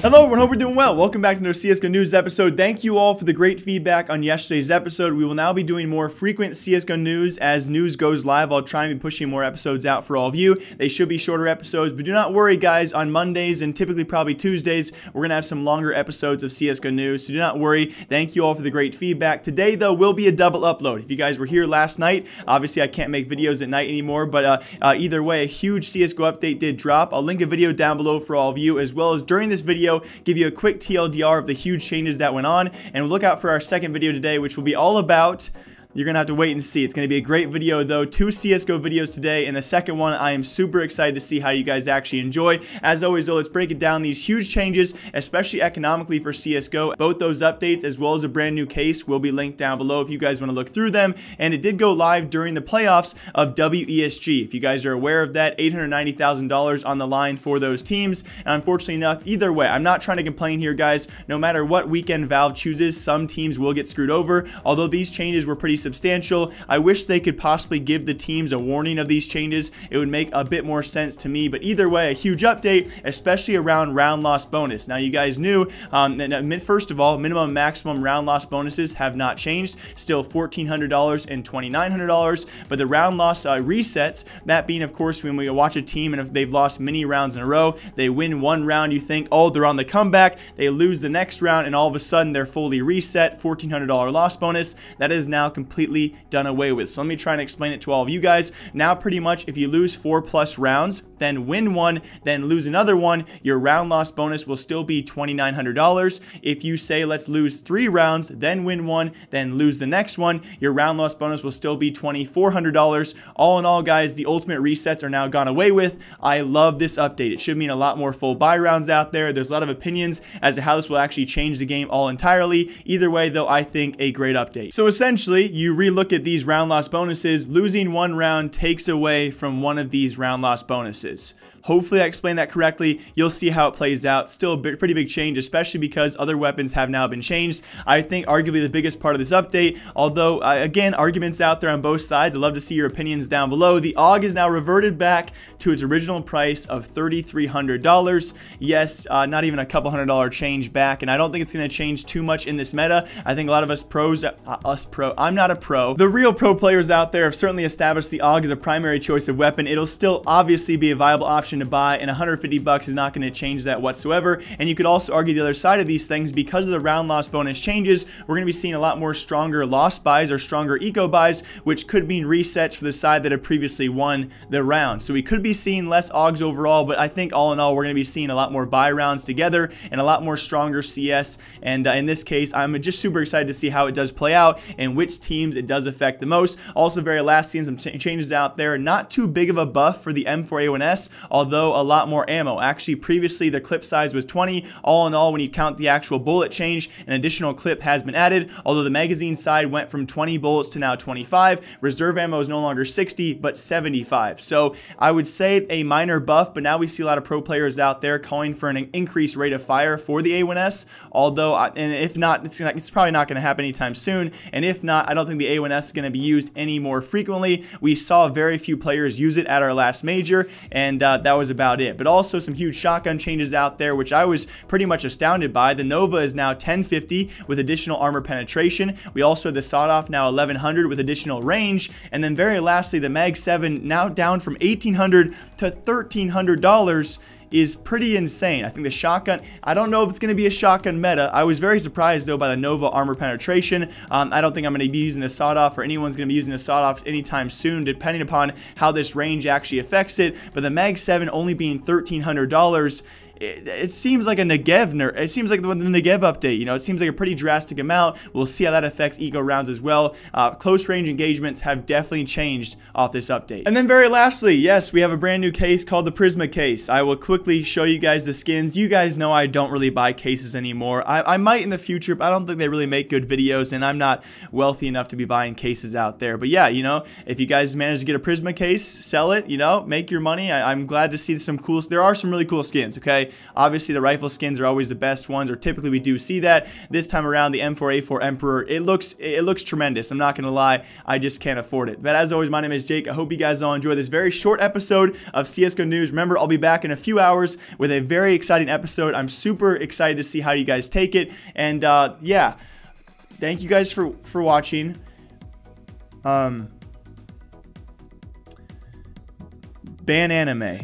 Hello everyone, hope we're doing well. Welcome back to another CSGO News episode. Thank you all for the great feedback on yesterday's episode. We will now be doing more frequent CSGO news. As news goes live, I'll try and be pushing more episodes out for all of you. They should be shorter episodes, but do not worry guys, on Mondays and typically probably Tuesdays, we're going to have some longer episodes of CSGO News, so do not worry. Thank you all for the great feedback. Today though will be a double upload. If you guys were here last night, obviously I can't make videos at night anymore, but either way, a huge CSGO update did drop. I'll link a video down below for all of you, as well as during this video, give you a quick TLDR of the huge changes that went on, and look out for our second video today, which will be all about... You're going to have to wait and see. It's going to be a great video though. 2 CSGO videos today, and the second one I am super excited to see how you guys actually enjoy. As always though, let's break it down. These huge changes, especially economically for CSGO. Both those updates as well as a brand new case will be linked down below if you guys want to look through them. And it did go live during the playoffs of WESG. If you guys are aware of that, $890,000 on the line for those teams. And unfortunately enough, either way, I'm not trying to complain here guys. No matter what weekend Valve chooses, some teams will get screwed over. Although these changes were pretty substantial, I wish they could possibly give the teams a warning of these changes. It would make a bit more sense to me, but either way, a huge update, especially around round loss bonus. Now you guys knew that first of all, minimum and maximum round loss bonuses have not changed, still $1,400 and $2,900, but the round loss resets, that being of course when we watch a team and if they've lost many rounds in a row, they win one round, you think, oh, they're on the comeback, they lose the next round, and all of a sudden they're fully reset, $1,400 loss bonus. That is now completely done away with. So let me try and explain it to all of you guys. Now pretty much if you lose 4+ rounds, then win one, then lose another one, your round loss bonus will still be $2,900. If you say let's lose 3 rounds, then win one, then lose the next one, your round loss bonus will still be $2,400. All in all guys, the ultimate resets are now gone away with. I love this update. It should mean a lot more full buy rounds out there. There's a lot of opinions as to how this will actually change the game all entirely. Either way though, I think a great update. So essentially, you relook at these round loss bonuses. Losing one round takes away from one of these round loss bonuses. Hopefully I explained that correctly. You'll see how it plays out. Still a pretty big change, especially because other weapons have now been changed. I think arguably the biggest part of this update, although again, arguments out there on both sides. I'd love to see your opinions down below. The AUG is now reverted back to its original price of $3,300. Yes, not even a couple $100 change back, and I don't think it's going to change too much in this meta. I think a lot of us pros, I'm not a pro. The real pro players out there have certainly established the AUG as a primary choice of weapon. It'll still obviously be a viable option to buy, and $150 is not going to change that whatsoever. And you could also argue the other side of these things, because of the round loss bonus changes, we're going to be seeing a lot more stronger loss buys or stronger eco buys, which could mean resets for the side that have previously won the round. So we could be seeing less AUGs overall, but I think all in all, we're going to be seeing a lot more buy rounds together and a lot more stronger CS. And in this case, I'm just super excited to see how it does play out and which teams it does affect the most. Also, very last, seeing some changes out there. Not too big of a buff for the M4A1-s, although a lot more ammo. Actually, previously the clip size was 20. All in all, when you count the actual bullet change, an additional clip has been added, although the magazine side went from 20 bullets to now 25. Reserve ammo is no longer 60, but 75. So I would say a minor buff, but now we see a lot of pro players out there calling for an increased rate of fire for the A1S, although, and if not, it's probably not going to happen anytime soon, and if not, I don't think the A1S is going to be used any more frequently. We saw very few players use it at our last major, and that was about it. But also some huge shotgun changes out there, which I was pretty much astounded by. The Nova is now 1050 with additional armor penetration. We also have the sawed-off now 1100 with additional range, and then very lastly, the Mag 7 now down from $1,800 to $1,300 is pretty insane. I think the shotgun, I don't know if it's going to be a shotgun meta. I was very surprised though by the Nova armor penetration. I don't think I'm going to be using a sawed-off, or anyone's going to be using a sawed-off anytime soon, depending upon how this range actually affects it. But the Mag 7 only being $1,300, it seems like a Negev it seems like the Negev update, you know, it seems like a pretty drastic amount. We'll see how that affects eco rounds as well. Close range engagements have definitely changed off this update. And then very lastly, yes, we have a brand new case called the Prisma Case. I will quickly show you guys the skins. You guys know I don't really buy cases anymore. I might in the future, but I don't think they really make good videos, and I'm not wealthy enough to be buying cases out there. But yeah, you know, if you guys manage to get a Prisma case, sell it, you know, make your money. I'm glad to see some cool, there are some really cool skins, okay? gameplay. Obviously, the rifle skins are always the best ones, or typically we do see that. This time around, the M4A4 Emperor, it looks tremendous. I'm not going to lie. I just can't afford it. But as always, my name is Jake. I hope you guys all enjoy this very short episode of CSGO News. Remember, I'll be back in a few hours with a very exciting episode. I'm super excited to see how you guys take it. And yeah, thank you guys for watching. Ban anime.